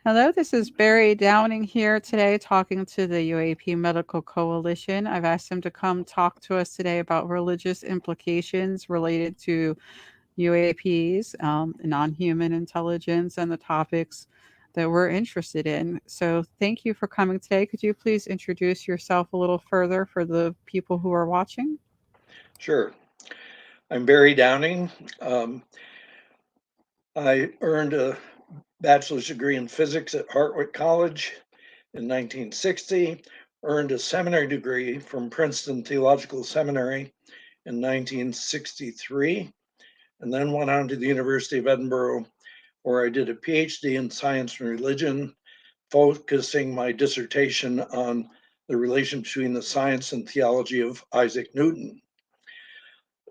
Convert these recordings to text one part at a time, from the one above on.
Hello, this is Barry Downing here today talking to the UAP Medical Coalition. I've asked him to come talk to us today about religious implications related to UAPs, non human intelligence, and the topics that we're interested in. So, thank you for coming today. Could you please introduce yourself a little further for the people who are watching? Sure. I'm Barry Downing. Um, I earned a bachelor's degree in physics at Hartwick College in 1960, earned a seminary degree from Princeton Theological Seminary in 1963, and then went on to the University of Edinburgh, where I did a PhD in science and religion, focusing my dissertation on the relation between the science and theology of Isaac Newton.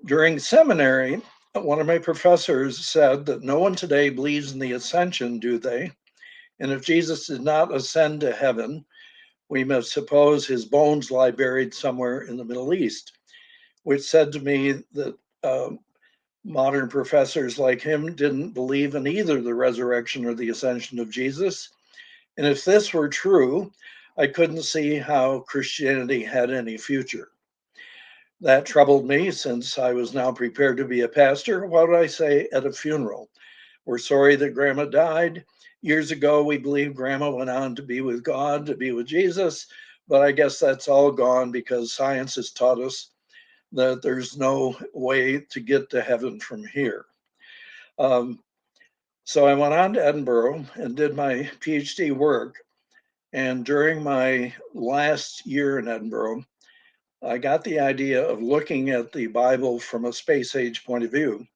During seminary, one of my professors said that no one today believes in the ascension, do they? And if Jesus did not ascend to heaven, we must suppose his bones lie buried somewhere in the Middle East, which said to me that modern professors like him didn't believe in either the resurrection or the ascension of Jesus. And if this were true, I couldn't see how Christianity had any future. That troubled me since I was now prepared to be a pastor. What would I say at a funeral? We're sorry that grandma died. Years ago, we believe grandma went on to be with God, to be with Jesus, but I guess that's all gone because science has taught us that there's no way to get to heaven from here. Um, so I went on to Edinburgh and did my PhD work. And during my last year in Edinburgh, I got the idea of looking at the Bible from a space age point of view.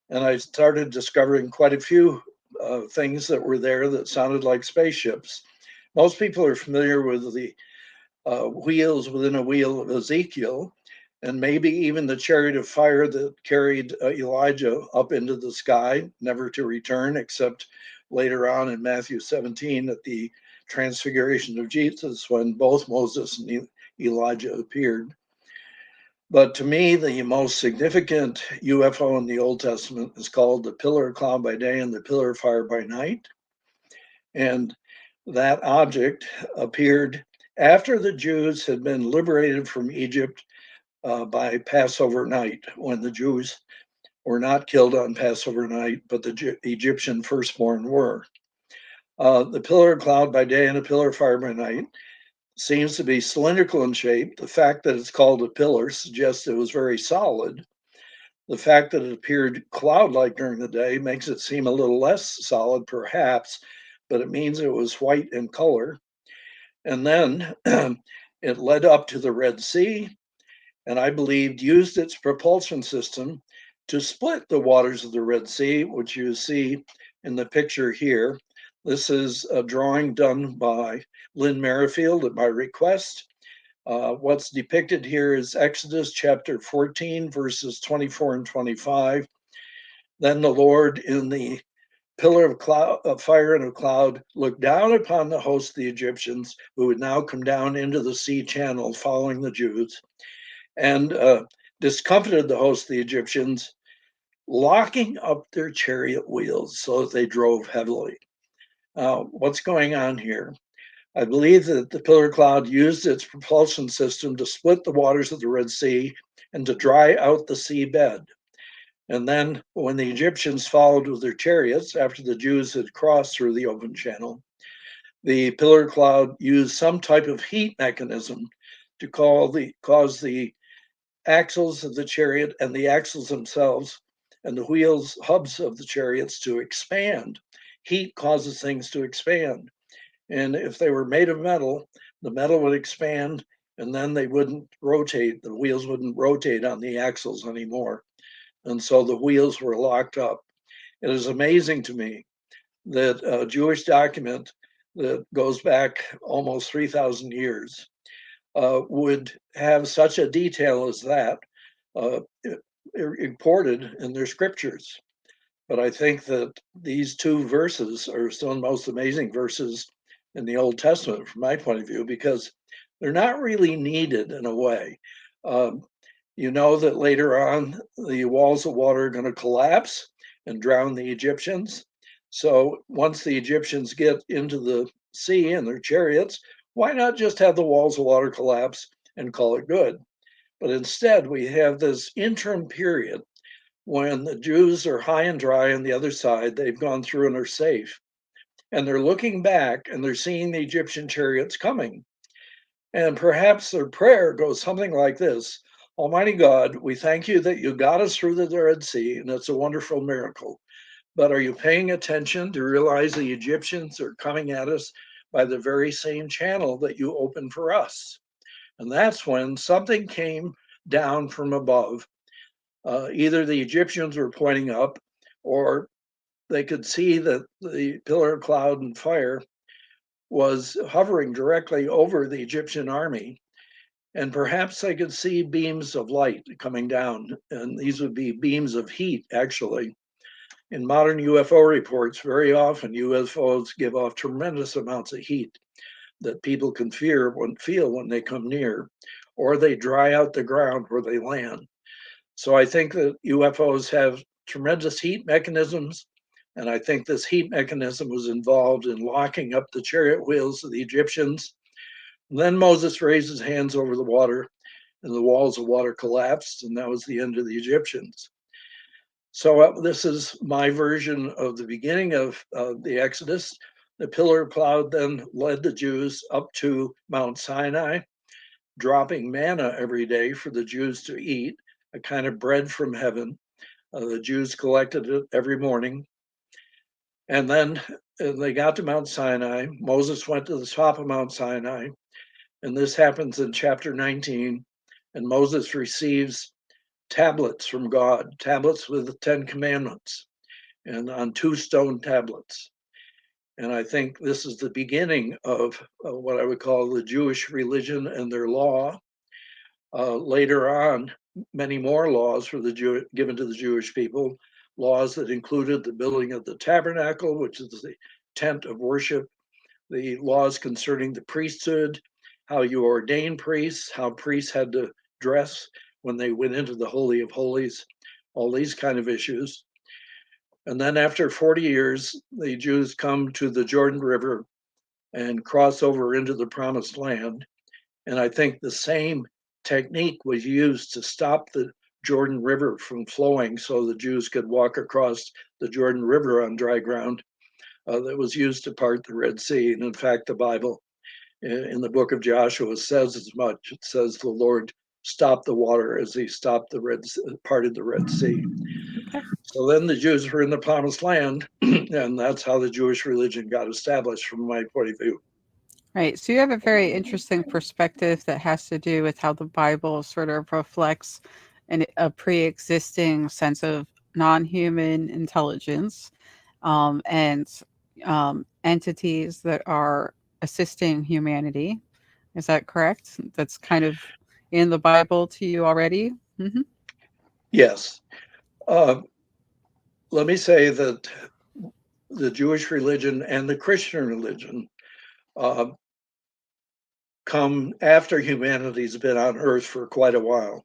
And I started discovering quite a few things that were there that sounded like spaceships. Most people are familiar with the wheels within a wheel of Ezekiel, and maybe even the chariot of fire that carried Elijah up into the sky, never to return, except later on in Matthew 17 at the transfiguration of Jesus when both Moses and Elijah appeared. But to me, the most significant UFO in the Old Testament is called the pillar of cloud by day and the pillar of fire by night. And that object appeared after the Jews had been liberated from Egypt by Passover night, when the Jews were not killed on Passover night, but the Egyptian firstborn were. The pillar of cloud by day and a pillar of fire by night seems to be cylindrical in shape. The fact that it's called a pillar suggests it was very solid. The fact that it appeared cloud-like during the day makes it seem a little less solid, perhaps, but it means it was white in color. And then it led up to the Red Sea, and I believed used its propulsion system to split the waters of the Red Sea, which you see in the picture here. This is a drawing done by Lynn Merrifield at my request. What's depicted here is Exodus chapter 14, verses 24 and 25. Then the Lord in the pillar of cloud, of fire and of cloud, looked down upon the host of the Egyptians who would now come down into the sea channel following the Jews, and discomfited the host of the Egyptians, locking up their chariot wheels so that they drove heavily. What's going on here? I believe that the pillar cloud used its propulsion system to split the waters of the Red Sea and to dry out the seabed. And then, when the Egyptians followed with their chariots after the Jews had crossed through the open channel, the pillar cloud used some type of heat mechanism to cause the axles of the chariot and the axles themselves and the wheels, hubs of the chariots to expand. Heat causes things to expand. And if they were made of metal, the metal would expand and then they wouldn't rotate. The wheels wouldn't rotate on the axles anymore. And so the wheels were locked up. It is amazing to me that a Jewish document that goes back almost 3,000 years would have such a detail as that uh, imported in their scriptures. But I think that these two verses are some of the most amazing verses in the Old Testament, from my point of view, because they're not really needed in a way. Um, you know that later on, the walls of water are going to collapse and drown the Egyptians. So once the Egyptians get into the sea in their chariots, why not just have the walls of water collapse and call it good? But instead, we have this interim period when the Jews are high and dry on the other side. They've gone through and are safe. And they're looking back and they're seeing the Egyptian chariots coming. And perhaps their prayer goes something like this: Almighty God, we thank you that you got us through the Red Sea, and it's a wonderful miracle. But are you paying attention to realize the Egyptians are coming at us by the very same channel that you opened for us? And that's when something came down from above. Either the Egyptians were pointing up, or they could see that the pillar of cloud and fire was hovering directly over the Egyptian army. And perhaps they could see beams of light coming down. And these would be beams of heat, actually. In modern UFO reports, very often UFOs give off tremendous amounts of heat that people can feel when they come near, or they dry out the ground where they land. So I think that UFOs have tremendous heat mechanisms, and I think this heat mechanism was involved in locking up the chariot wheels of the Egyptians. And then Moses raised his hands over the water, and the walls of water collapsed, and that was the end of the Egyptians. So this is my version of the beginning of the Exodus. The pillar of cloud then led the Jews up to Mount Sinai, dropping manna every day for the Jews to eat, a kind of bread from heaven. The Jews collected it every morning. And then they got to Mount Sinai. Moses went to the top of Mount Sinai, and this happens in chapter 19. And Moses receives tablets from God, tablets with the 10 Commandments, and on 2 stone tablets. And I think this is the beginning of what I would call the Jewish religion and their law. Later on, many more laws were given to the Jewish people, laws that included the building of the tabernacle, which is the tent of worship, the laws concerning the priesthood, how you ordain priests, how priests had to dress when they went into the Holy of Holies, all these kind of issues. And then after 40 years, the Jews come to the Jordan River and cross over into the promised land. And I think the same technique was used to stop the Jordan River from flowing so the Jews could walk across the Jordan River on dry ground that was used to part the Red Sea. And in fact, the Bible in the book of Joshua says as much. It says the Lord stopped the water as he parted the Red Sea. Okay. So then the Jews were in the promised land, and that's how the Jewish religion got established from my point of view. Right. So you have a very interesting perspective that has to do with how the Bible sort of reflects a pre-existing sense of non-human intelligence, and entities that are assisting humanity. Is that correct? That's kind of in the Bible to you already? Hmm. Yes. Uh, Let me say that the Jewish religion and the Christian religion uh, come after humanity's been on Earth for quite a while.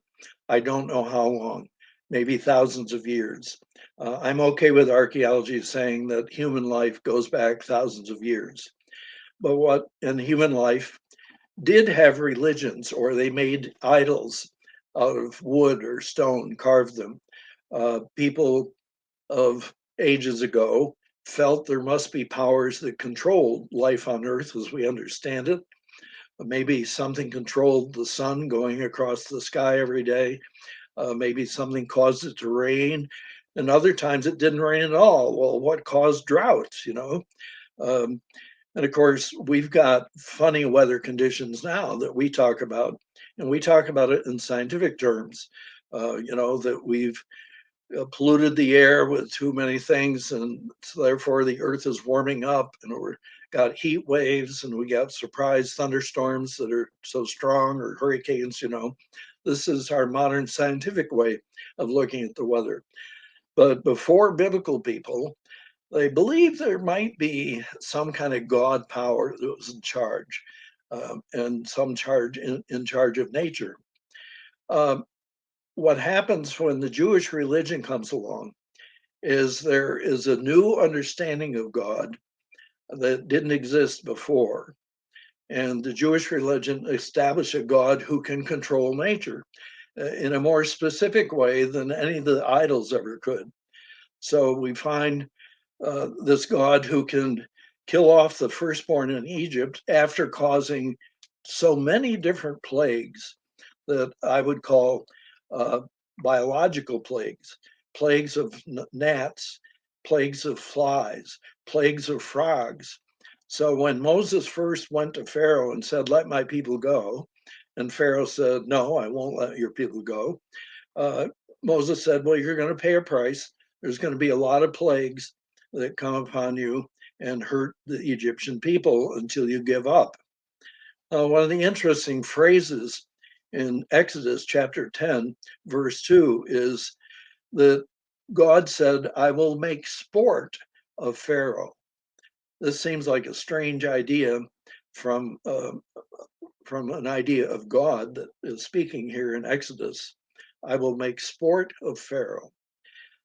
I don't know how long, maybe thousands of years. I'm okay with archaeology saying that human life goes back thousands of years. But what in human life did have religions, or they made idols out of wood or stone, carved them. People of ages ago felt there must be powers that controlled life on Earth as we understand it. Maybe something controlled the sun going across the sky every day. Maybe something caused it to rain. And other times it didn't rain at all. Well, what caused droughts, you know? Um, and of course, we've got funny weather conditions now that we talk about, and we talk about it in scientific terms. That we've polluted the air with too many things, and so therefore the Earth is warming up, and we're got heat waves, and we got surprise thunderstorms that are so strong, or hurricanes. This is our modern scientific way of looking at the weather. But before biblical people, they believed there might be some kind of God power that was in charge, and some charge in charge of nature. Um, what happens when the Jewish religion comes along is there is a new understanding of God that didn't exist before. And the Jewish religion established a God who can control nature in a more specific way than any of the idols ever could. So we find this God who can kill off the firstborn in Egypt after causing so many different plagues that I would call uh, biological plagues, plagues of gnats, plagues of flies, plagues of frogs. So when Moses first went to Pharaoh and said, "Let my people go," and Pharaoh said, "No, I won't let your people go," uh, Moses said, "Well, you're going to pay a price. There's going to be a lot of plagues that come upon you and hurt the Egyptian people until you give up." One of the interesting phrases in Exodus chapter 10, verse 2, is that God said, "I will make sport of Pharaoh." This seems like a strange idea from uh, from an idea of God that is speaking here in Exodus. I will make sport of Pharaoh.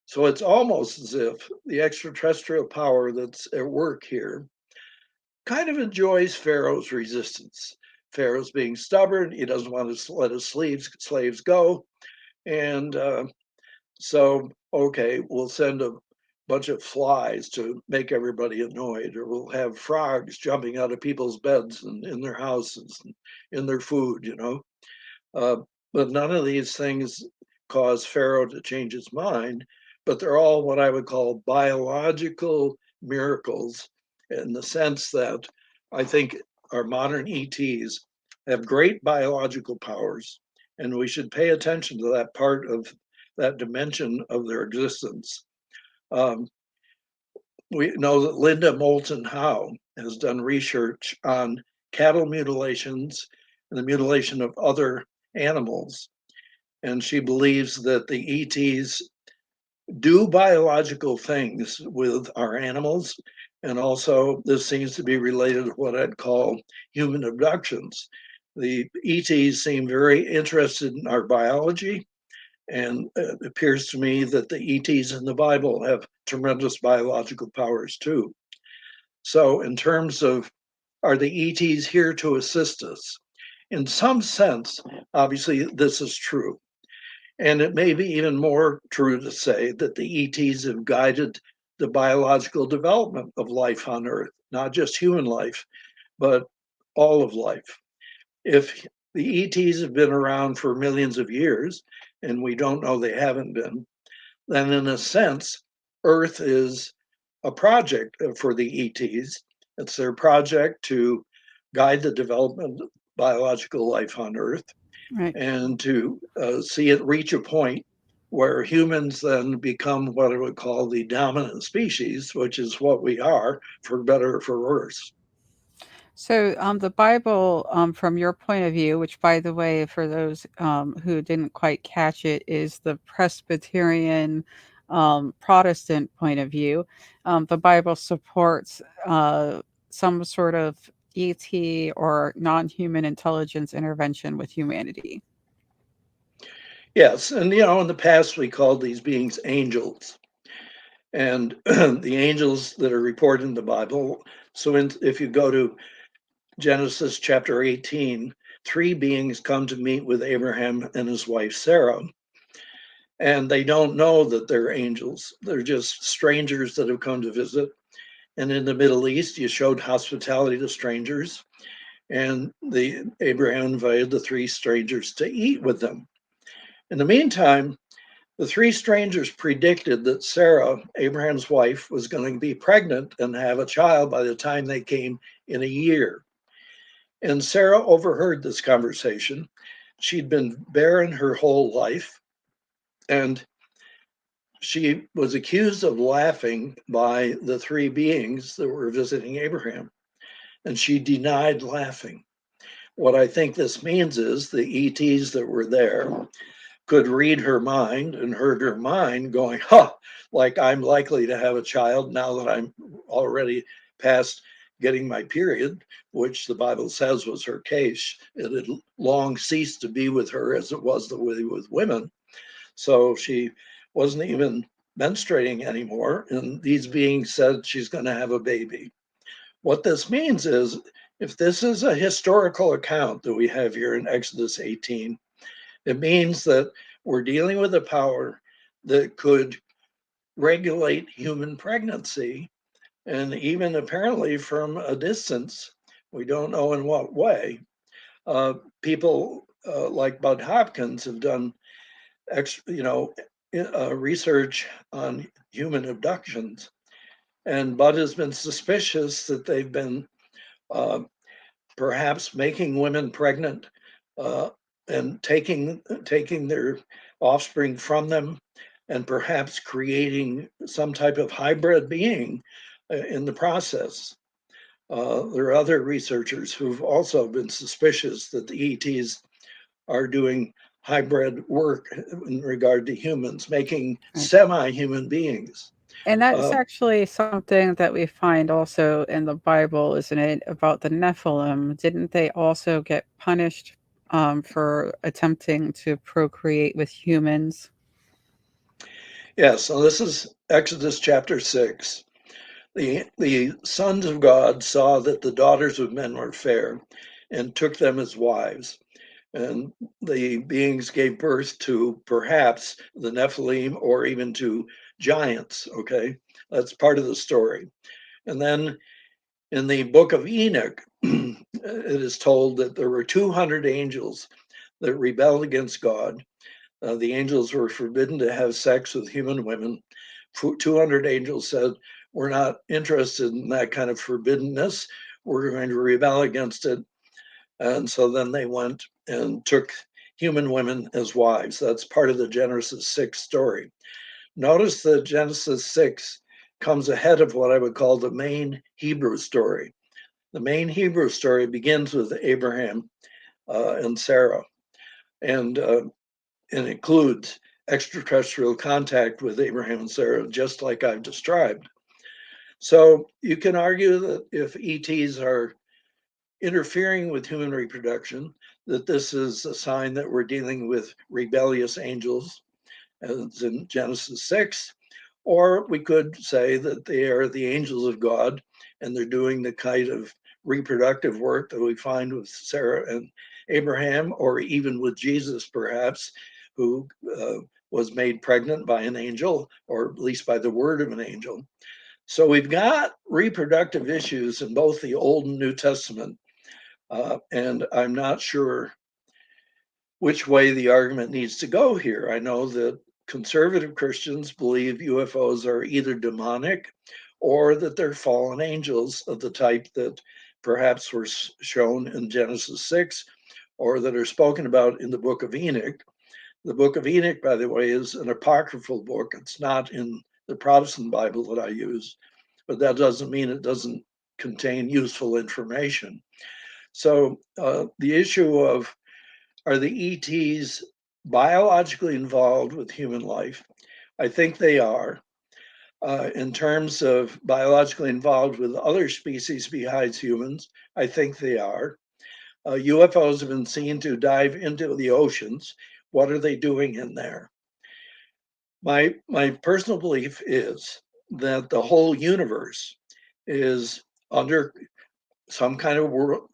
So it's almost as if the extraterrestrial power that's at work here kind of enjoys Pharaoh's resistance. Pharaoh's being stubborn. He doesn't want to let his slaves go. And so, okay, we'll send a bunch of flies to make everybody annoyed, or we'll have frogs jumping out of people's beds and in their houses and in their food, you know. Uh, but none of these things cause Pharaoh to change his mind, but they're all what I would call biological miracles in the sense that I think our modern ETs have great biological powers, and we should pay attention to that part of that dimension of their existence. Um, we know that Linda Moulton Howe has done research on cattle mutilations and the mutilation of other animals. And she believes that the ETs do biological things with our animals. And also, this seems to be related to what I'd call human abductions. The ETs seem very interested in our biology, and it appears to me that the ETs in the Bible have tremendous biological powers too. So, in terms of are the ETs here to assist us? In some sense, obviously, this is true. And it may be even more true to say that the ETs have guided the biological development of life on Earth, not just human life, but all of life. If the ETs have been around for millions of years, and we don't know they haven't been, then in a sense, Earth is a project for the ETs. It's their project to guide the development of biological life on Earth Right. and to see it reach a point where humans then become what I would call the dominant species, which is what we are, for better or for worse. So, the Bible, from your point of view, which, by the way, for those who didn't quite catch it, is the Presbyterian Protestant point of view. The Bible supports some sort of ET or non human intelligence intervention with humanity. Yes, and in the past we called these beings angels, and the angels that are reported in the Bible. So, if you go to Genesis chapter 18, three beings come to meet with Abraham and his wife Sarah, and they don't know that they're angels. They're just strangers that have come to visit. And in the Middle East, you showed hospitality to strangers, and the Abraham invited the three strangers to eat with them. In the meantime, the three strangers predicted that Sarah, Abraham's wife, was going to be pregnant and have a child by the time they came in a year. And Sarah overheard this conversation. She'd been barren her whole life, and she was accused of laughing by the three beings that were visiting Abraham, and she denied laughing. What I think this means is the ETs that were there could read her mind and heard her mind going, huh, like I'm likely to have a child now that I'm already past getting my period, which the Bible says was her case. It had long ceased to be with her as it was the way with women. So she wasn't even menstruating anymore, and these beings said she's going to have a baby. What this means is, if this is a historical account that we have here in Exodus 18, it means that we're dealing with a power that could regulate human pregnancy, and even apparently from a distance. We don't know in what way. Uh, People like Bud Hopkins have done research on human abductions, and Bud has been suspicious that they've been uh, perhaps making women pregnant uh, and taking their offspring from them, and perhaps creating some type of hybrid being in the process. There are other researchers who've also been suspicious that the ETs are doing hybrid work in regard to humans, making Right. semi-human beings. And that's Uh, actually something that we find also in the Bible, isn't it? About the Nephilim. Didn't they also get punished for attempting to procreate with humans? yeah, so this is Exodus chapter 6. The sons of God saw that the daughters of men were fair and took them as wives. And the beings gave birth to perhaps the Nephilim or even to giants. Okay, that's part of the story. And then in the book of Enoch, it is told that there were 200 angels that rebelled against God. The angels were forbidden to have sex with human women. 200 angels said, "We're not interested in that kind of forbiddenness. We're going to rebel against it." And so then they went and took human women as wives. That's part of the Genesis 6 story. Notice that Genesis 6 comes ahead of what I would call the main Hebrew story. The main Hebrew story begins with Abraham and Sarah, and includes extraterrestrial contact with Abraham and Sarah, just like I've described. So you can argue that if ETs are interfering with human reproduction, that this is a sign that we're dealing with rebellious angels, as in Genesis 6, or we could say that they are the angels of God and they're doing the kind of reproductive work that we find with Sarah and Abraham, or even with Jesus, perhaps, who was made pregnant by an angel, or at least by the word of an angel. So we've got reproductive issues in both the Old and New Testament, and I'm not sure which way the argument needs to go here. I know that conservative Christians believe UFOs are either demonic or that they're fallen angels of the type that perhaps were shown in Genesis 6 or that are spoken about in the book of Enoch. The book of Enoch, by the way, is an apocryphal book. It's not in the Protestant Bible that I use, but that doesn't mean it doesn't contain useful information. So the issue of, are the ETs biologically involved with human life? I think they are. In terms of biologically involved with other species besides humans, I think they are. UFOs have been seen to dive into the oceans. What are they doing in there? My personal belief is that the whole universe is under some kind of world,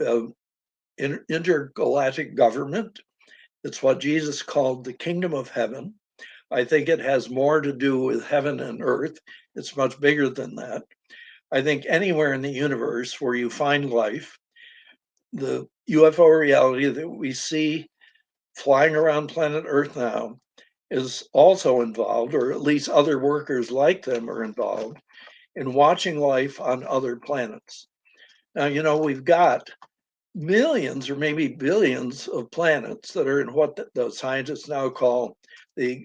intergalactic government. It's what Jesus called the kingdom of heaven. I think it has more to do with heaven and earth. It's much bigger than that. I think anywhere in the universe where you find life, the UFO reality that we see flying around planet Earth now is also involved, or at least other workers like them are involved in watching life on other planets. Now, we've got millions or maybe billions of planets that are in what the scientists now call the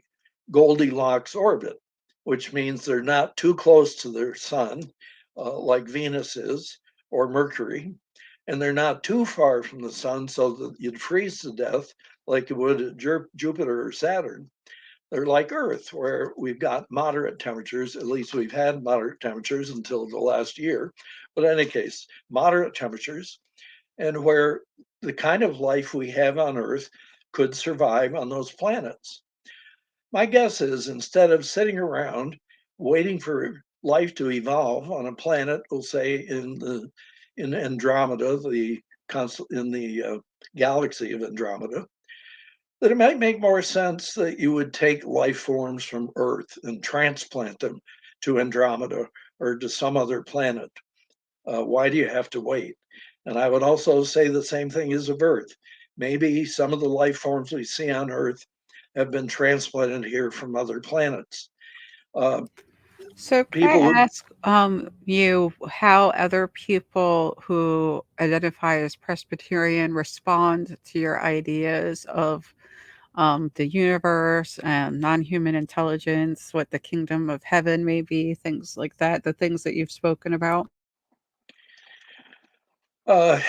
Goldilocks orbit, which means they're not too close to their sun, like Venus is, or Mercury, and they're not too far from the sun so that you'd freeze to death like you would at Jupiter or Saturn. They're like Earth, where we've got moderate temperatures. At least we've had moderate temperatures until the last year. But in any case, moderate temperatures, and where the kind of life we have on Earth could survive on those planets. My guess is, instead of sitting around waiting for life to evolve on a planet, we'll say in Andromeda, in the galaxy of Andromeda, that it might make more sense that you would take life forms from Earth and transplant them to Andromeda or to some other planet. Why do you have to wait? And I would also say the same thing is of Earth. Maybe some of the life forms we see on Earth have been transplanted here from other planets. Uh, So could I people, ask you how other people who identify as Presbyterian respond to your ideas of the universe and non-human intelligence, what the kingdom of heaven may be, things like that, the things that you've spoken about? uh,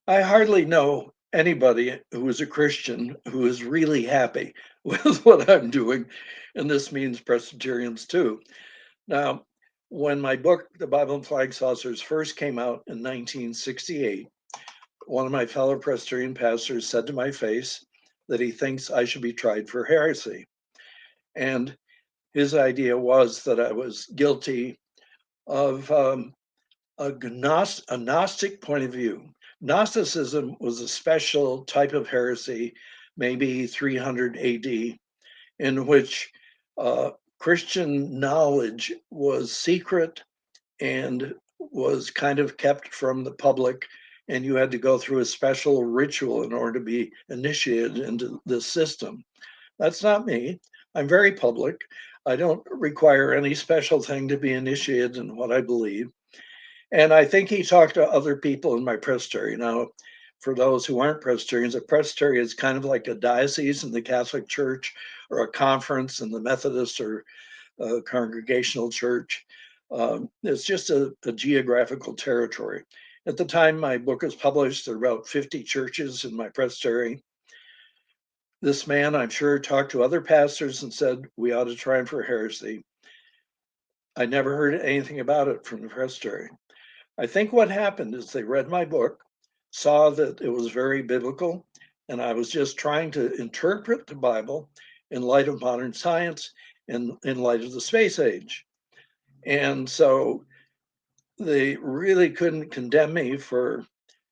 I hardly know anybody who is a Christian who is really happy with what I'm doing, and this means Presbyterians too. Now, when my book, The Bible and Flying Saucers, first came out in 1968, one of my fellow Presbyterian pastors said to my face that he thinks I should be tried for heresy. And his idea was that I was guilty of a Gnostic point of view. Gnosticism was a special type of heresy, maybe 300 AD, in which uh, Christian knowledge was secret and was kind of kept from the public, and you had to go through a special ritual in order to be initiated into this system. That's not me. I'm very public. I don't require any special thing to be initiated in what I believe. And I think he talked to other people in my presbytery. Now, for those who aren't Presbyterians, a presbytery is kind of like a diocese in the Catholic Church or a conference in the Methodist or congregational church. It's just a geographical territory. At the time my book was published, there were about 50 churches in my presbytery. This man, I'm sure, talked to other pastors and said, we ought to try him for heresy. I never heard anything about it from the presbytery. I think what happened is they read my book, saw that it was very biblical, and I was just trying to interpret the Bible in light of modern science and in light of the space age. And so they really couldn't condemn me for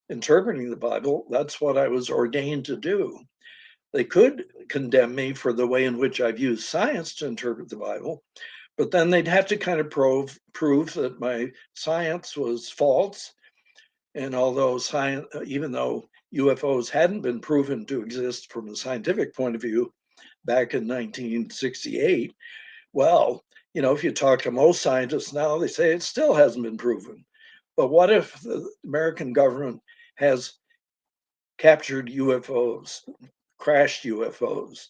interpreting the Bible. That's what I was ordained to do. They could condemn me for the way in which I've used science to interpret the Bible, but then they'd have to kind of prove that my science was false. And although science, even though UFOs hadn't been proven to exist from a scientific point of view back in 1968, well, if you talk to most scientists now, they say it still hasn't been proven. But what if the American government has captured UFOs, crashed UFOs,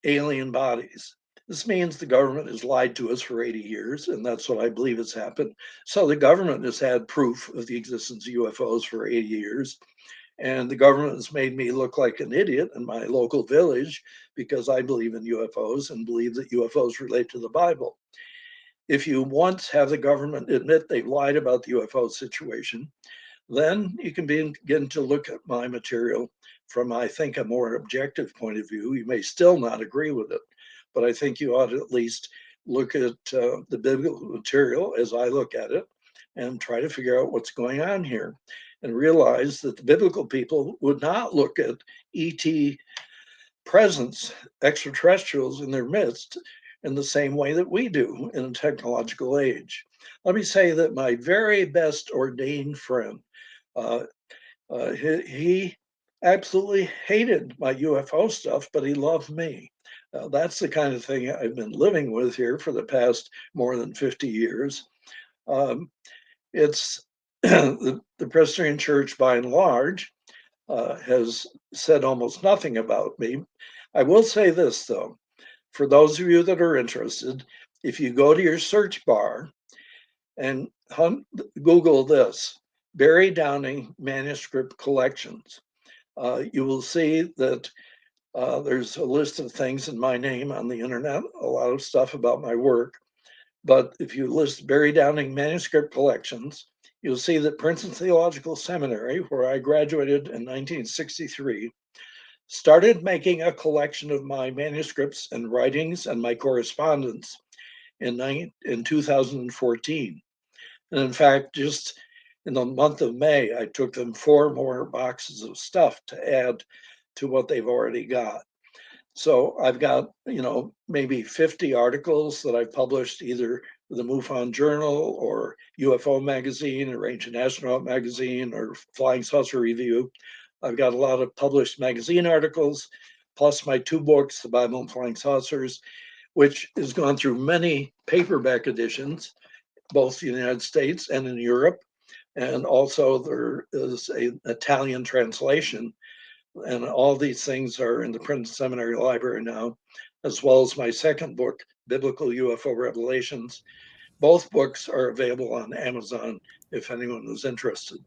alien bodies? This means the government has lied to us for 80 years, and that's what I believe has happened. So the government has had proof of the existence of UFOs for 80 years, and the government has made me look like an idiot in my local village because I believe in UFOs and believe that UFOs relate to the Bible. If you once have the government admit they've lied about the UFO situation, then you can begin to look at my material from, I think, a more objective point of view. You may still not agree with it, but I think you ought to at least look at the biblical material as I look at it and try to figure out what's going on here and realize that the biblical people would not look at ET presence, extraterrestrials in their midst, in the same way that we do in a technological age. Let me say that my very best ordained friend, uh, he absolutely hated my UFO stuff, but he loved me. That's the kind of thing I've been living with here for the past more than 50 years. Um, it's the Presbyterian Church, by and large, has said almost nothing about me. I will say this, though, for those of you that are interested, if you go to your search bar and Google this, Barry Downing manuscript collections, you will see that there's a list of things in my name on the internet, a lot of stuff about my work. But if you list Barry Downing manuscript collections, you'll see that Princeton Theological Seminary, where I graduated in 1963, started making a collection of my manuscripts and writings and my correspondence in 2014. And in fact, just in the month of May, I took them 4 more boxes of stuff to add to what they've already got. So I've got, maybe 50 articles that I've published either with the MUFON Journal or UFO Magazine or Ancient Astronaut Magazine or Flying Saucer Review. I've got a lot of published magazine articles, plus my 2 books, The Bible and Flying Saucers, which has gone through many paperback editions, both in the United States and in Europe. And also there is an Italian translation, and all these things are in the Princeton Seminary Library now, as well as my second book, Biblical UFO Revelations. Both books are available on Amazon if anyone is interested.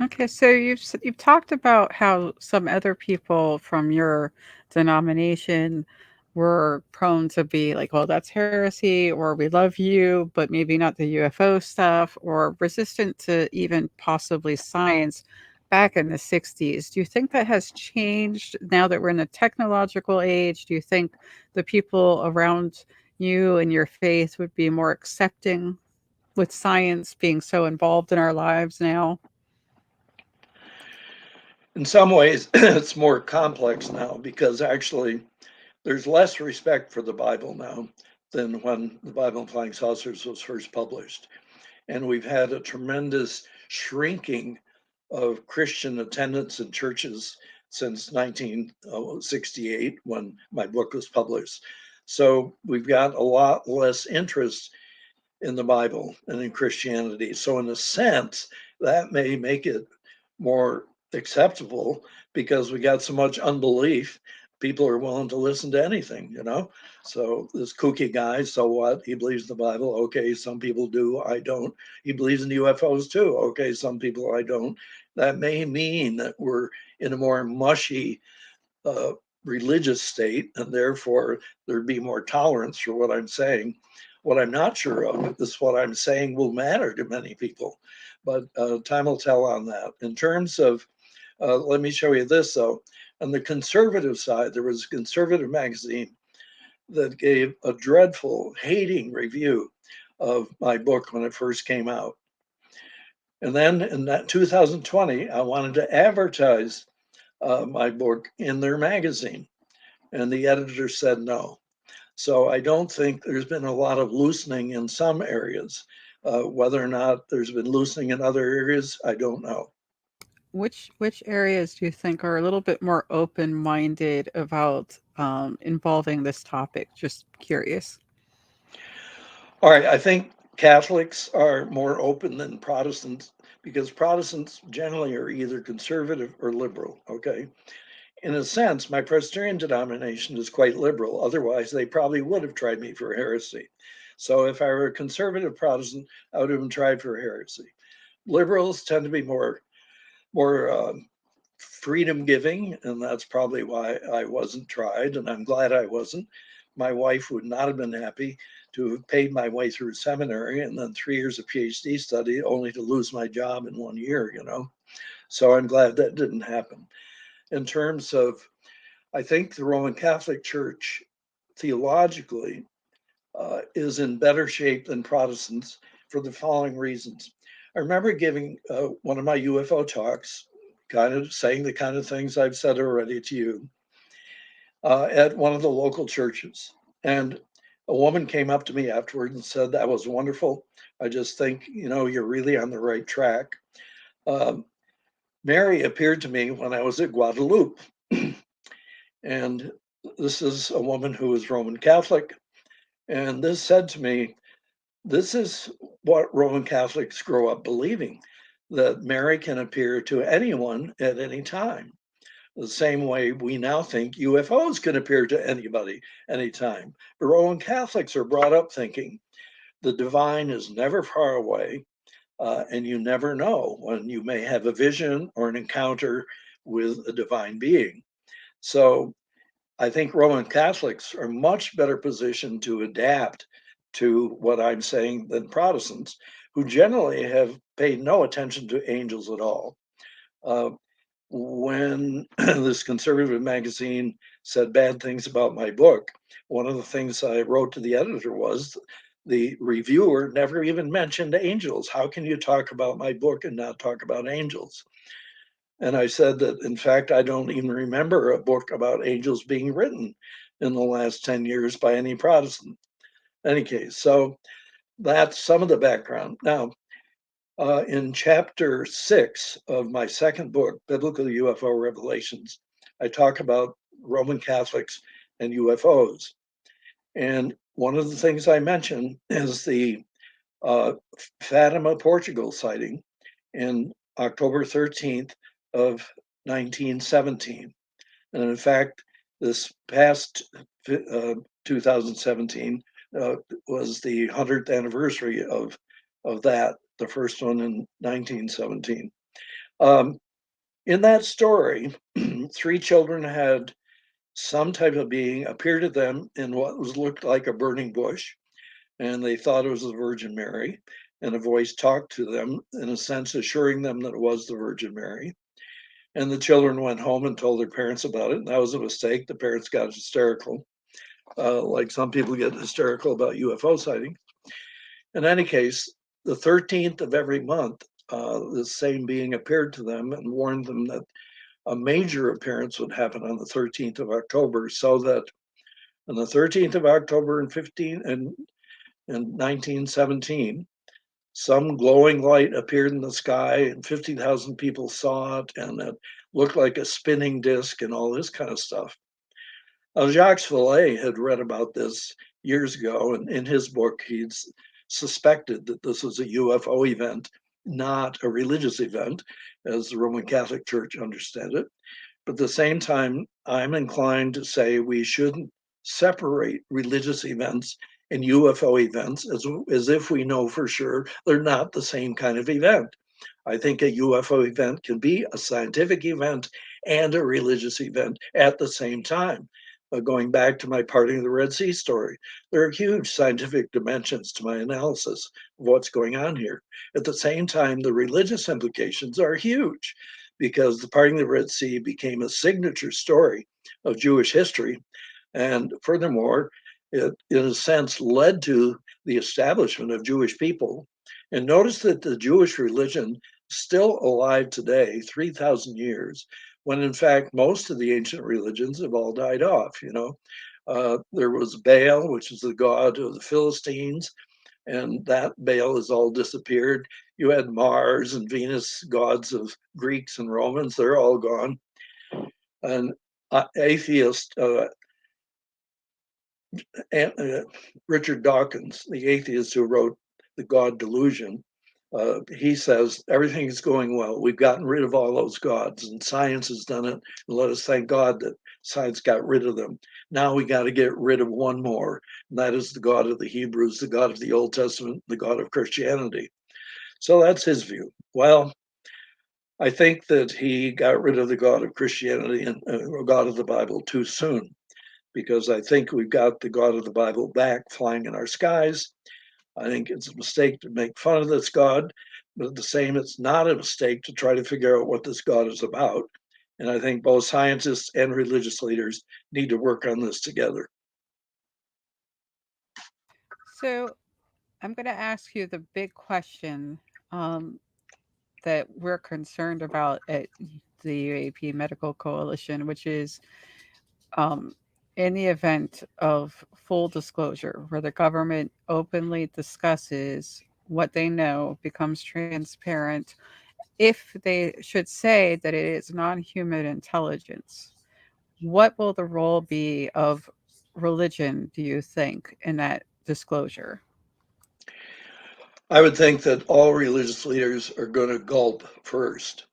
Okay, so you've talked about how some other people from your denomination were prone to be like, "Well, that's heresy," or "We love you, but maybe not the UFO stuff," or resistant to even possibly science back in the 60s. Do you think that has changed now that we're in the technological age? Do you think the people around you and your faith would be more accepting with science being so involved in our lives now? In some ways, it's more complex now because actually there's less respect for the Bible now than when the Bible and Flying Saucers was first published. And we've had a tremendous shrinking of Christian attendance in churches since 1968 when my book was published. So we've got a lot less interest in the Bible and in Christianity. So, in a sense, that may make it more acceptable because we got so much unbelief. People are willing to listen to anything. So, this kooky guy, so what? He believes the Bible. Okay, some people do. I don't. He believes in UFOs too. Okay, some people I don't. That may mean that we're in a more mushy uh, religious state, and therefore there'd be more tolerance for what I'm saying. What I'm not sure of is what I'm saying will matter to many people, but time will tell on that. In terms of, let me show you this though. On the conservative side, there was a conservative magazine that gave a dreadful, hating review of my book when it first came out. And then in that 2020, I wanted to advertise my book in their magazine, and the editor said no. So I don't think there's been a lot of loosening in some areas. Whether or not there's been loosening in other areas, I don't know. Which areas do you think are a little bit more open-minded about, involving this topic? Just curious. All right, I think Catholics are more open than Protestants because Protestants generally are either conservative or liberal. Okay. In a sense, my Presbyterian denomination is quite liberal. Otherwise, they probably would have tried me for heresy. So if I were a conservative Protestant, I would have been tried for heresy. Liberals tend to be more freedom giving, and that's probably why I wasn't tried, and I'm glad I wasn't. My wife would not have been happy to have paid my way through seminary and then 3 years of PhD study only to lose my job in 1 year. So I'm glad that didn't happen. In terms of, I think the Roman Catholic Church theologically is in better shape than Protestants for the following reasons. I remember giving one of my UFO talks, kind of saying the kind of things I've said already to you, at one of the local churches. And a woman came up to me afterwards and said, "That was wonderful. I just think, you're really on the right track." Um, Mary appeared to me when I was at Guadalupe. And this is a woman who is Roman Catholic. And this said to me, this is what Roman Catholics grow up believing, that Mary can appear to anyone at any time. The same way we now think UFOs can appear to anybody anytime. But Roman Catholics are brought up thinking the divine is never far away, and you never know when you may have a vision or an encounter with a divine being. So I think Roman Catholics are much better positioned to adapt to what I'm saying than Protestants, who generally have paid no attention to angels at all. Uh, when this conservative magazine said bad things about my book, one of the things I wrote to the editor was the reviewer never even mentioned angels. How can you talk about my book and not talk about angels? And I said that, in fact, I don't even remember a book about angels being written in the last 10 years by any Protestant. In any case, so that's some of the background. Now, in chapter 6 of my second book, Biblical UFO Revelations, I talk about Roman Catholics and UFOs. And one of the things I mention is the uh, Fatima, Portugal sighting in October 13th of 1917. And in fact, this past 2017 was the 100th anniversary of that, the first one in 1917. Um, in that story, three children had some type of being appear to them in what was looked like a burning bush, and they thought it was the Virgin Mary. And a voice talked to them, in a sense, assuring them that it was the Virgin Mary. And the children went home and told their parents about it. And that was a mistake. The parents got hysterical, like some people get hysterical about UFO sightings. In any case, the 13th of every month, the same being appeared to them and warned them that a major appearance would happen on the 13th of October, so that on the 13th of October in 1917, some glowing light appeared in the sky and 50,000 people saw it, and it looked like a spinning disc and all this kind of stuff. Jacques Vallée had read about this years ago, and in his book, he'd suspected that this was a UFO event, not a religious event, as the Roman Catholic Church understood it. But at the same time, I'm inclined to say we shouldn't separate religious events and UFO events as if we know for sure they're not the same kind of event. I think a UFO event can be a scientific event and a religious event at the same time. Going back to my parting of the Red Sea story, there are huge scientific dimensions to my analysis of what's going on here. At the same time, the religious implications are huge because the parting of the Red Sea became a signature story of Jewish history. And furthermore, it, in a sense, led to the establishment of Jewish people. And notice that the Jewish religion is still alive today, 3,000 years, when in fact most of the ancient religions have all died off. There was Baal, which is the god of the Philistines, and that Baal has all disappeared. You had Mars and Venus, gods of Greeks and Romans, they're all gone. And atheist Richard Dawkins, the atheist who wrote The God Delusion, he says everything is going well. We've gotten rid of all those gods, and science has done it. And let us thank God that science got rid of them. Now we got to get rid of one more, and that is the God of the Hebrews, the God of the Old Testament, the God of Christianity. So that's his view. Well, I think that he got rid of the God of Christianity and God of the Bible too soon, because I think we've got the God of the Bible back flying in our skies. I think it's a mistake to make fun of this God, but at the same, it's not a mistake to try to figure out what this God is about. And I think both scientists and religious leaders need to work on this together. So I'm going to ask you the big question um, that we're concerned about at the UAP Medical Coalition, which is um, in the event of full disclosure, where the government openly discusses what they know, becomes transparent, if they should say that it is non human intelligence, what will the role be of religion, do you think, in that disclosure? I would think that all religious leaders are going to gulp first.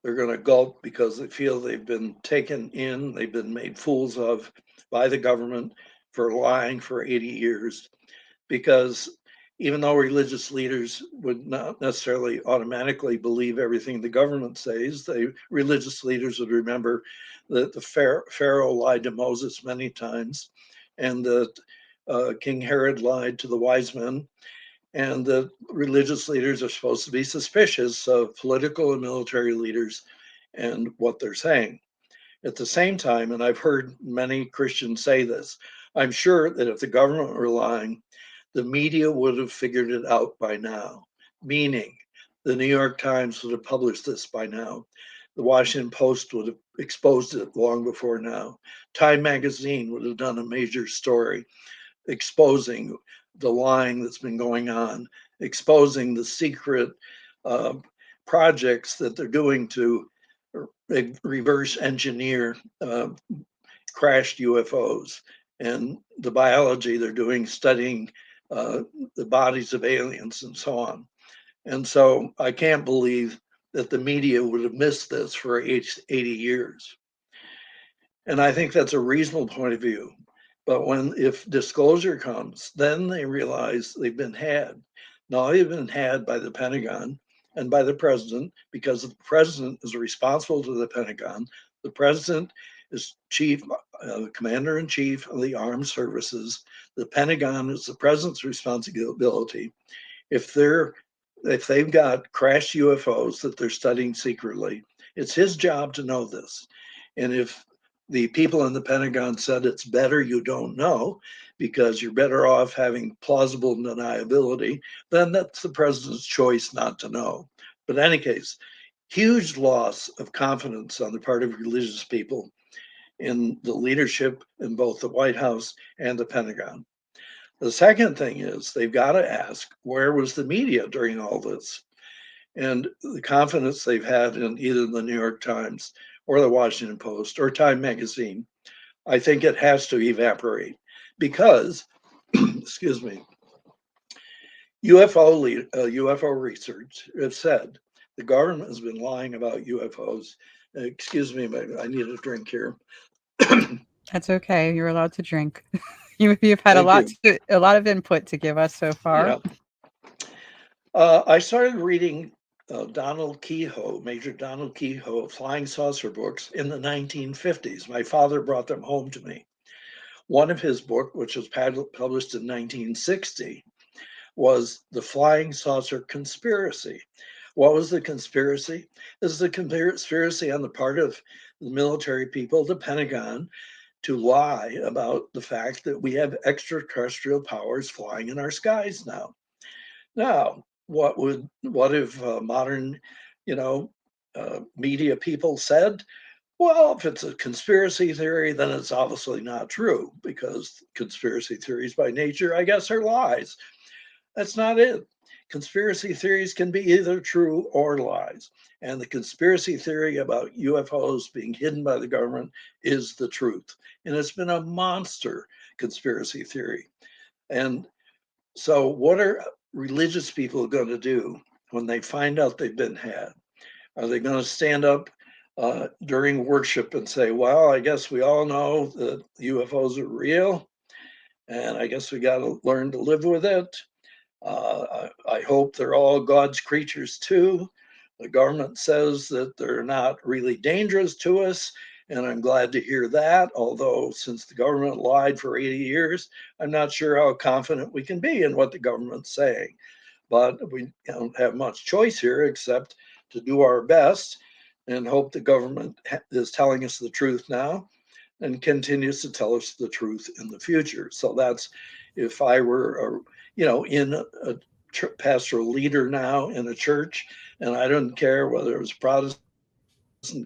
They're going to gulp because they feel they've been taken in, they've been made fools of by the government for lying for 80 years. Because even though religious leaders would not necessarily automatically believe everything the government says, religious leaders would remember that the Pharaoh lied to Moses many times, and that King Herod lied to the wise men, and that religious leaders are supposed to be suspicious of political and military leaders and what they're saying. At the same time, and I've heard many Christians say this, I'm sure that if the government were lying, the media would have figured it out by now, meaning the New York Times would have published this by now. The Washington Post would have exposed it long before now. Time magazine would have done a major story exposing the lying that's been going on, exposing the secret uh, projects that they're doing to reverse engineer crashed UFOs and the biology they're doing, studying uh, the bodies of aliens and so on. And so I can't believe that the media would have missed this for 80 years. And I think that's a reasonable point of view. But if disclosure comes, then they realize they've been had. Now they've been had by the Pentagon and by the president because the president is responsible to the Pentagon. The president is commander in chief of the armed services. The Pentagon is the president's responsibility. If they've got crashed UFOs that they're studying secretly, it's his job to know this. And if the people in the Pentagon said it's better you don't know because you're better off having plausible deniability, then that's the president's choice not to know. But in any case, huge loss of confidence on the part of religious people in the leadership in both the White House and the Pentagon. The second thing is they've got to ask, where was the media during all this? And the confidence they've had in either the New York Times or the Washington Post or Time Magazine, I think it has to evaporate because, excuse me, UFO research has said the government has been lying about UFOs. Excuse me, I need a drink here. That's okay. You're allowed to drink. You've had Thank you. a lot of input to give us so far. Yeah. I started reading Donald Kehoe, Major Donald Kehoe, flying saucer books in the 1950s. My father brought them home to me. One of his books, which was published in 1960, was The Flying Saucer Conspiracy. What was the conspiracy? This is a conspiracy on the part of the military people, the Pentagon, to lie about the fact that we have extraterrestrial powers flying in our skies now. Now, what if modern, you know, media people said, well, if it's a conspiracy theory, then it's obviously not true because conspiracy theories by nature, I guess, are lies. That's not it. Conspiracy theories can be either true or lies. And the conspiracy theory about UFOs being hidden by the government is the truth. And it's been a monster conspiracy theory. And so, what are religious people going to do when they find out they've been had? Are they going to stand up during worship and say, well, I guess we all know that UFOs are real, and I guess we got to learn to live with it? I hope they're all God's creatures too. The government says that they're not really dangerous to us, and I'm glad to hear that. Although, since the government lied for 80 years, I'm not sure how confident we can be in what the government's saying. But we don't have much choice here except to do our best and hope the government is telling us the truth now and continues to tell us the truth in the future. So that's if I were, in a pastoral leader now in a church, and I don't care whether it was Protestant,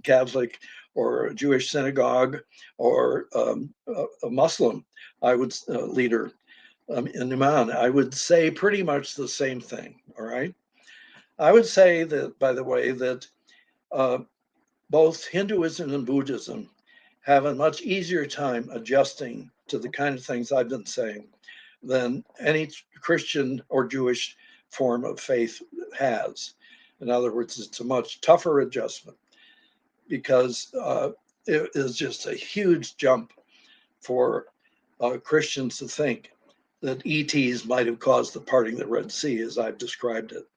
Catholic, or a Jewish synagogue, or a Muslim, I would leader in Iman, I would say pretty much the same thing. All right. I would say that, by the way, that uh, both Hinduism and Buddhism have a much easier time adjusting to the kind of things I've been saying than any Christian or Jewish form of faith has. In other words, it's a much tougher adjustment because it is just a huge jump for Christians to think that ETs might have caused the parting of the Red Sea, as I've described it.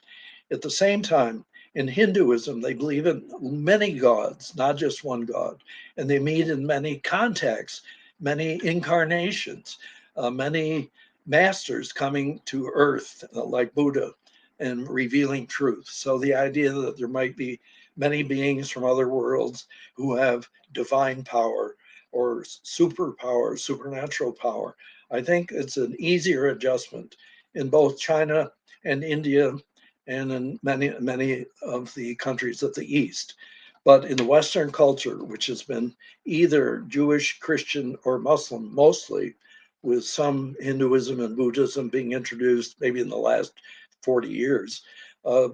At the same time, in Hinduism, they believe in many gods, not just one god, and they meet in many contexts, many incarnations, many masters coming to earth, like Buddha, and revealing truth. So the idea that there might be many beings from other worlds who have divine power or superpower, supernatural power, I think it's an easier adjustment in both China and India and in many of the countries of the East. But in the Western culture, which has been either Jewish, Christian, or Muslim mostly, with some Hinduism and Buddhism being introduced maybe in the last 40 years, uh,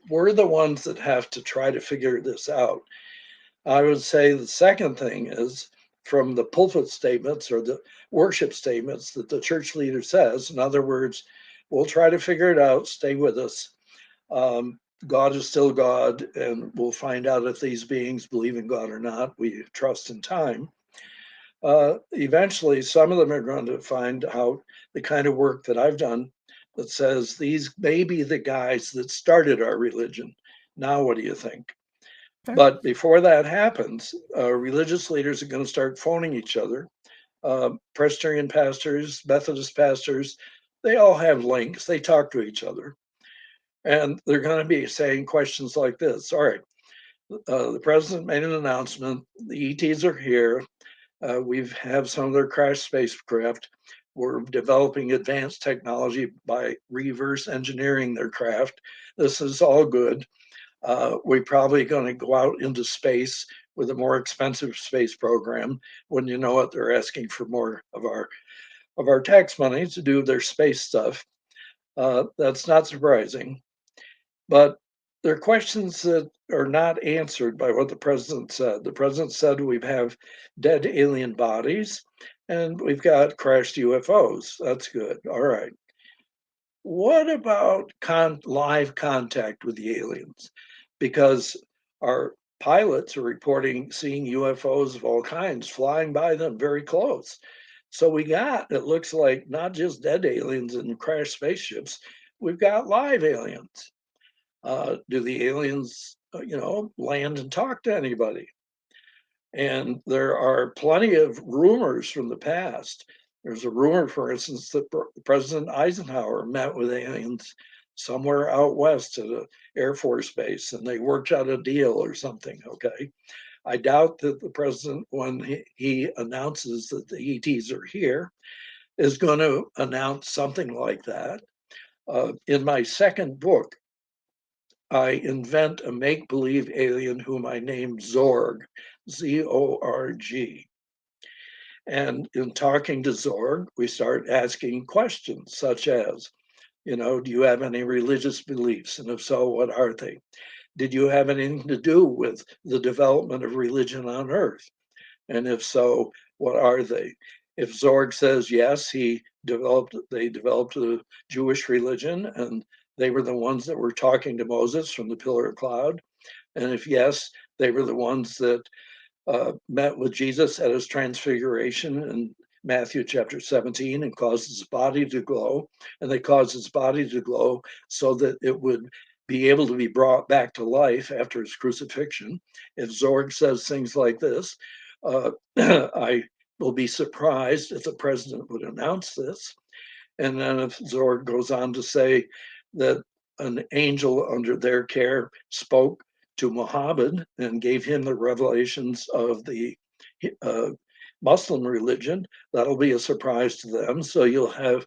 we're the ones that have to try to figure this out. I would say the second thing is from the pulpit statements or the worship statements that the church leader says. In other words, we'll try to figure it out, stay with us. God is still God, and we'll find out if these beings believe in God or not. We trust in time. Eventually, some of them are going to find out the kind of work that I've done that says these may be the guys that started our religion. Now, what do you think? Sure. But before that happens, religious leaders are going to start phoning each other. Presbyterian pastors, Methodist pastors, they all have links. They talk to each other. And they're going to be saying questions like this. All right, the president made an announcement. The ETs are here. We have some of their crash spacecraft. We're developing advanced technology by reverse engineering their craft. This is all good. We're probably going to go out into space with a more expensive space program. When you know it, they're asking for more of our tax money to do their space stuff. That's not surprising, but there are questions that are not answered by what the president said. The president said we have dead alien bodies and we've got crashed UFOs. That's good. All right. What about live contact with the aliens? Because our pilots are reporting seeing UFOs of all kinds flying by them very close. So we got, it looks like, not just dead aliens and crashed spaceships, we've got live aliens. Do the aliens, land and talk to anybody? And there are plenty of rumors from the past. There's a rumor, for instance, that President Eisenhower met with aliens somewhere out west at an Air Force base and they worked out a deal or something. Okay. I doubt that the president, when he announces that the ETs are here, is going to announce something like that. In my second book, I invent a make believe alien whom I name Zorg, Zorg. And in talking to Zorg, we start asking questions such as, do you have any religious beliefs? And if so, what are they? Did you have anything to do with the development of religion on Earth? And if so, what are they? If Zorg says yes, they developed the Jewish religion and they were the ones that were talking to Moses from the pillar of cloud. And if yes, they were the ones that met with Jesus at his transfiguration in Matthew chapter 17 and caused his body to glow. And they caused his body to glow so that it would be able to be brought back to life after his crucifixion. If Zorg says things like this, I will be surprised if the president would announce this. And then if Zorg goes on to say that an angel under their care spoke to Muhammad and gave him the revelations of the uh, Muslim religion, that'll be a surprise to them. So you'll have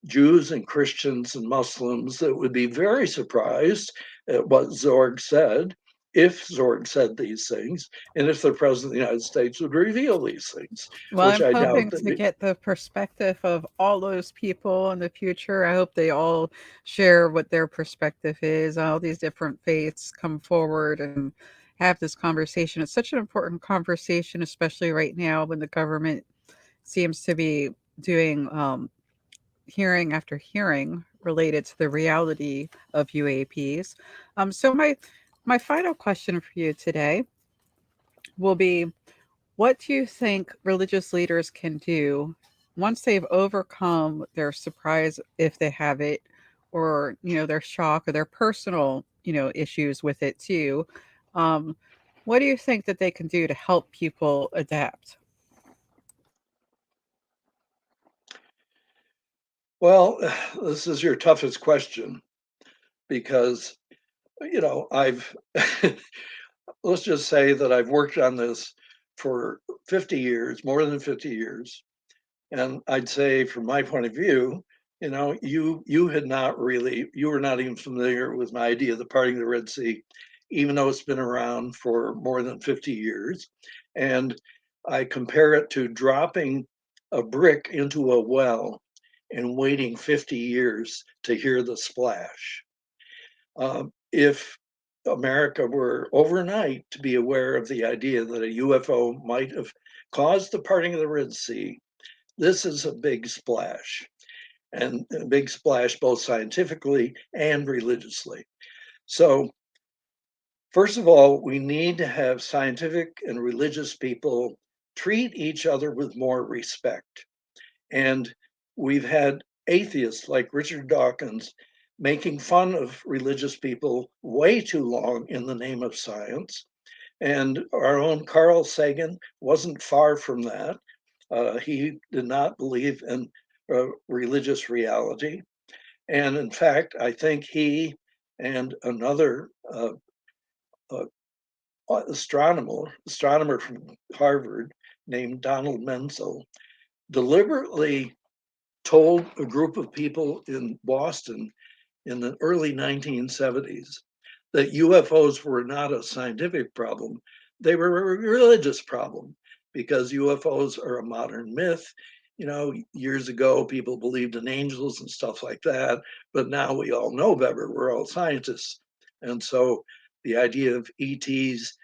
Jews and Christians and Muslims that would be very surprised at what Zorg said, if Zorg said these things, and if the President of the United States would reveal these things, Well, which I'm I doubt hoping that to we. get the perspective of all those people in the future. I hope they all share what their perspective is. All these different faiths come forward and have this conversation. It's such an important conversation, especially right now when the government seems to be doing hearing after hearing related to the reality of UAPs. So my final question for you today will be, what do you think religious leaders can do once they've overcome their surprise, if they have it, or their shock or their personal issues with it too? Um, what do you think that they can do to help people adapt? Well, this is your toughest question because, I've, let's just say that I've worked on this for 50 years, more than 50 years. And I'd say, from my point of view, You know, you had not really, you were not even familiar with my idea of the parting of the Red Sea, even though it's been around for more than 50 years. And I compare it to dropping a brick into a well and waiting 50 years to hear the splash. If America were overnight to be aware of the idea that a UFO might have caused the parting of the Red Sea, this is a big splash, and a big splash both scientifically and religiously. So, first of all, we need to have scientific and religious people treat each other with more respect. And we've had atheists like Richard Dawkins making fun of religious people way too long in the name of science. And our own Carl Sagan wasn't far from that. He did not believe in religious reality. And in fact, I think he and another uh, astronomer from Harvard named Donald Menzel deliberately told a group of people in Boston in the early 1970s that UFOs were not a scientific problem, they were a religious problem because UFOs are a modern myth. You know, years ago, people believed in angels and stuff like that, but now we all know better. We're all scientists. And so the idea of ETs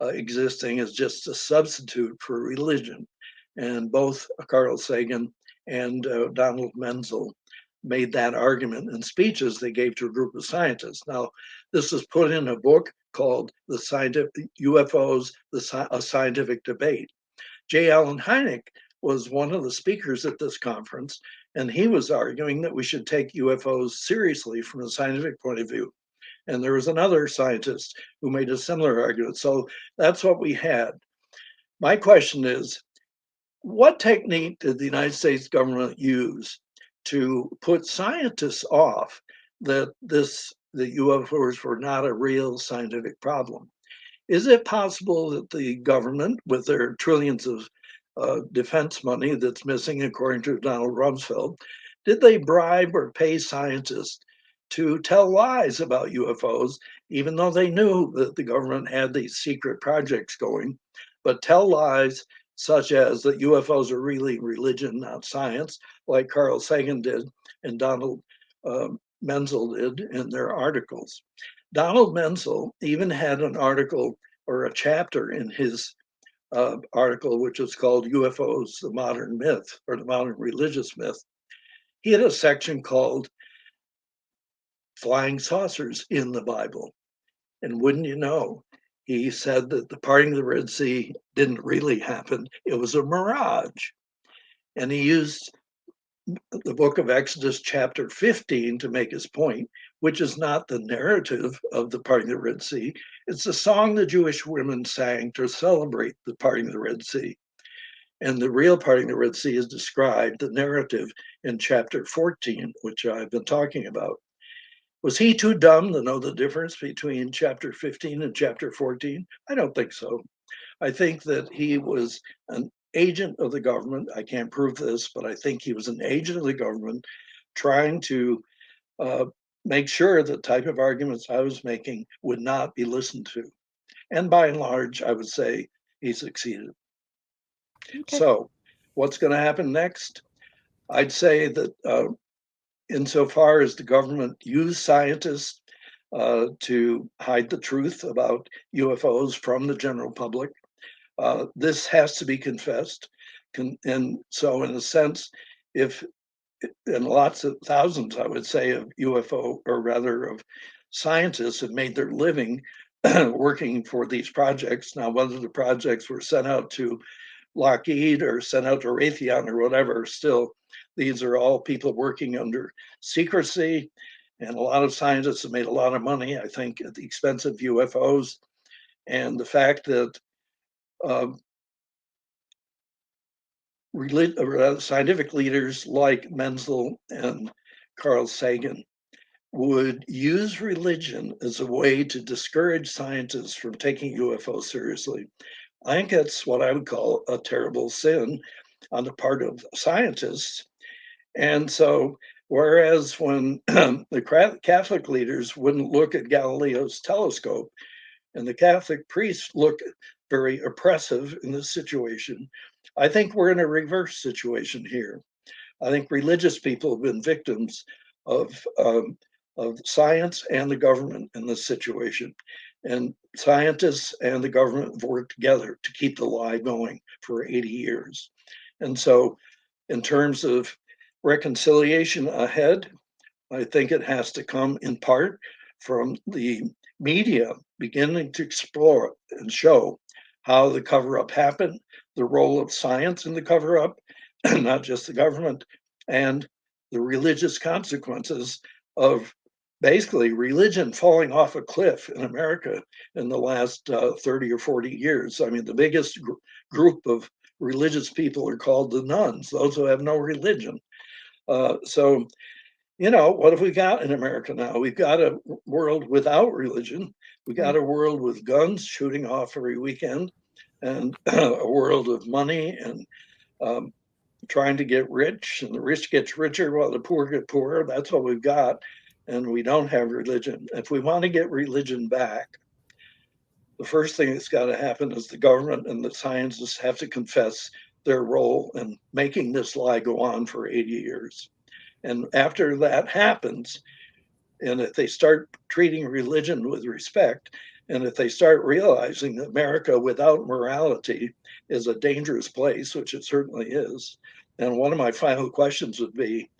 existing is just a substitute for religion. And both Carl Sagan and Donald Menzel made that argument in speeches they gave to a group of scientists. Now, this was put in a book called "The Scientific UFOs: A Scientific Debate." J. Allen Hynek was one of the speakers at this conference, and he was arguing that we should take UFOs seriously from a scientific point of view. And there was another scientist who made a similar argument. So that's what we had. My question is, what technique did the United States government use to put scientists off that the UFOs were not a real scientific problem? Is it possible that the government, with their trillions of defense money that's missing, according to Donald Rumsfeld, did they bribe or pay scientists to tell lies about UFOs, even though they knew that the government had these secret projects going, but tell lies such as that UFOs are really religion, not science, like Carl Sagan did and Donald Menzel did in their articles. Donald Menzel even had an article or a chapter in his article, which was called UFOs, the Modern Myth, or the Modern Religious Myth. He had a section called Flying Saucers in the Bible. And wouldn't you know, he said that the parting of the Red Sea didn't really happen, it was a mirage. And he used the book of Exodus, chapter 15, to make his point, which is not the narrative of the parting of the Red Sea. It's a song the Jewish women sang to celebrate the parting of the Red Sea. And the real parting of the Red Sea is described, the narrative, in chapter 14, which I've been talking about. Was he too dumb to know the difference between chapter 15 and chapter 14? I don't think so. I think that he was an agent of the government. I can't prove this, but I think he was an agent of the government trying to uh, make sure the type of arguments I was making would not be listened to. And by and large, I would say he succeeded. Okay. So, what's going to happen next? I'd say that insofar as the government used scientists to hide the truth about UFOs from the general public, this has to be confessed. And so, in a sense, if and lots of thousands, I would say, of UFO, or rather of scientists have made their living working for these projects. Now, whether the projects were sent out to Lockheed or sent out to Raytheon or whatever, still, these are all people working under secrecy. And a lot of scientists have made a lot of money, I think, at the expense of UFOs. And the fact that uh, scientific leaders like Menzel and Carl Sagan would use religion as a way to discourage scientists from taking UFOs seriously. I think that's what I would call a terrible sin on the part of scientists. And so Whereas when the Catholic leaders wouldn't look at Galileo's telescope, and the Catholic priests look very oppressive in this situation, I think we're in a reverse situation here. I think religious people have been victims of science and the government in this situation. And scientists and the government have worked together to keep the lie going for 80 years. And so, in terms of reconciliation ahead, I think it has to come in part from the media beginning to explore and show how the cover up happened, the role of science in the cover up, not just the government, and the religious consequences of basically religion falling off a cliff in America in the last 30 or 40 years. I mean, the biggest group of religious people are called the nuns, those who have no religion. So what have we got in America now? We've got a world without religion. We got a world with guns shooting off every weekend, and a world of money and trying to get rich, and the rich gets richer while the poor get poorer. That's what we've got, and we don't have religion. If we want to get religion back, the first thing that's got to happen is the government and the scientists have to confess their role in making this lie go on for 80 years. And after that happens, and if they start treating religion with respect, and if they start realizing that America without morality is a dangerous place, which it certainly is, and one of my final questions would be,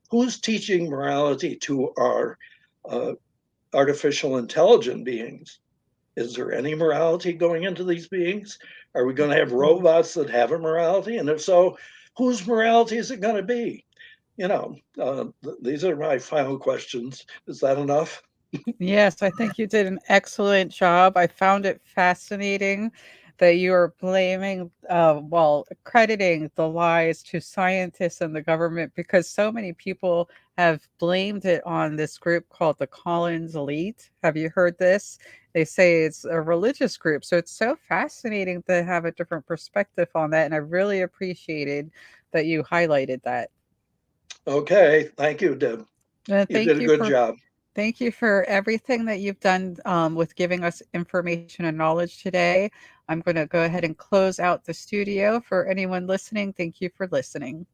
who's teaching morality to our uh, artificial intelligent beings? Is there any morality going into these beings? Are we going to have robots that have a morality? And if so, whose morality is it going to be? These are my final questions. Is that enough? Yes, I think you did an excellent job. I found it fascinating that you are blaming, crediting the lies to scientists and the government because so many people have blamed it on this group called the Collins Elite. Have you heard this? They say it's a religious group. So it's so fascinating to have a different perspective on that. And I really appreciated that you highlighted that. Okay, thank you, Deb. You did Thank a you good for job. Thank you for everything that you've done with giving us information and knowledge today. I'm going to go ahead and close out the studio. For anyone listening, thank you for listening.